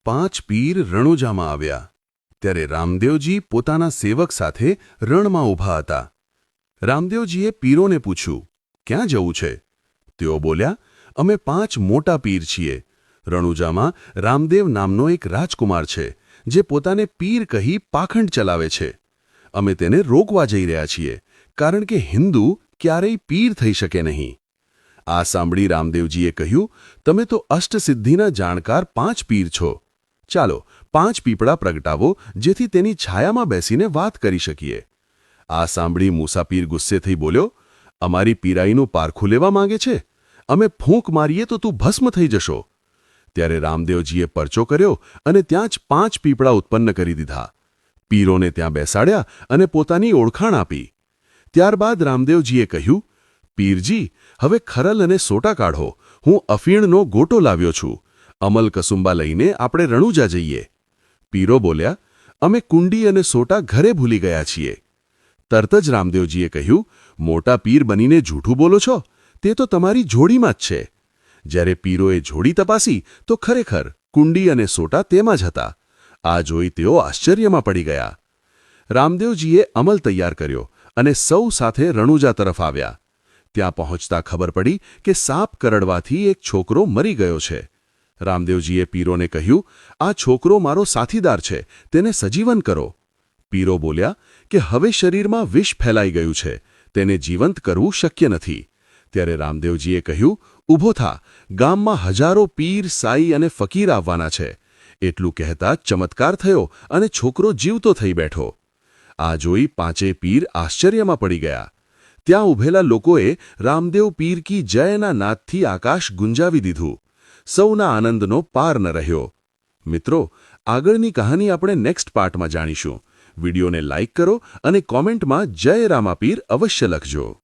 પાંચ પીર રણુજામાં આવ્યા ત્યારે રામદેવજી પોતાના સેવક સાથે રણમાં ઊભા હતા. રામદેવજીએ પીરોને પૂછ્યું, ક્યાં જવું છે? તેઓ બોલ્યા, અમે પાંચ મોટા પીર છીએ. રણુજામાં રામદેવ નામનો એક રાજકુમાર છે, જે પોતાને પીર કહી પાખંડ ચલાવે છે. અમે તેને રોકવા જઈ રહ્યા છીએ, કારણ કે હિન્દુ ક્યારેય પીર થઈ શકે નહીં. આ સાંભળી રામદેવજીએ કહ્યું, તમે તો અષ્ટસિદ્ધિના જાણકાર પાંચ પીર છો. ચાલો 5 પીપળા પ્રગટાવો, જેથી તેની છાયામાં બેસીને વાત કરી શકીએ. આ સાંભળી મુસાપીર ગુસ્સે થઈ બોલ્યો, અમારી પીરાઈનું પારખું લેવા માંગે છે? અમે ફૂંક મારીએ તો તું ભસ્મ થઈ જશો. ત્યારે રામદેવજીએ પરચો કર્યો અને ત્યાં જ 5 પીપળા ઉત્પન્ન કરી દીધા. પીરોને ત્યાં બેસાડ્યા અને પોતાની ઓળખાણ આપી. ત્યારબાદ રામદેવજીએ કહ્યું, પીરજી, હવે ખરલ અને સોટા કાઢો. હું અફીણનો ગોટો લાવ્યો છું. અમલ કસુંબા લઈને આપણે રણુજા જઈએ. પીરો બોલ્યા, અમે કુંડી અને સોટા ઘરે ભૂલી ગયા છીએ. તરત જ રામદેવજીએ કહ્યું, મોટા પીર બનીને જૂઠું બોલો છો? તે તો તમારી જોડીમાં જ છે. જ્યારે પીરોએ જોડી તપાસી તો ખરેખર કુંડી અને સોટા તેમાં જ હતા. આ જોઈ તેઓ આશ્ચર્યમાં પડી ગયા. રામદેવજીએ અમલ તૈયાર કર્યો અને સૌ સાથે રણુજા તરફ આવ્યા. ત્યાં પહોંચતા ખબર પડી કે સાપ કરડવાથી એક છોકરો મરી ગયો છે. રામદેવજીએ પીરોને કહ્યું, આ છોકરો મારો સાથીદાર છે, તેને સજીવન કરો. પીરો બોલ્યા કે હવે શરીરમાં વિષ ફેલાઈ ગયું છે, તેને જીવંત કરવું શક્ય નથી. ત્યારે રામદેવજીએ કહ્યું, ઊભો થા, ગામમાં હજારો પીર, સાઈ અને ફકીર આવવાના છે. એટલું કહેતા ચમત્કાર થયો અને છોકરો જીવતો થઈ બેઠો. આ જોઈ પાંચેય પીર આશ્ચર્યમાં પડી ગયા. ત્યાં ઊભેલા લોકોએ રામદેવ પીર કી જયના નાદથી આકાશ ગુંજાવી દીધું. સૌના આનંદનો પાર ન રહ્યો. મિત્રો, આગળની કહાની આપણે નેક્સ્ટ પાર્ટમાં જાણીશું. વિડીયોને લાઇક કરો અને કોમેન્ટમાં જય રામાપીર અવશ્ય લખજો.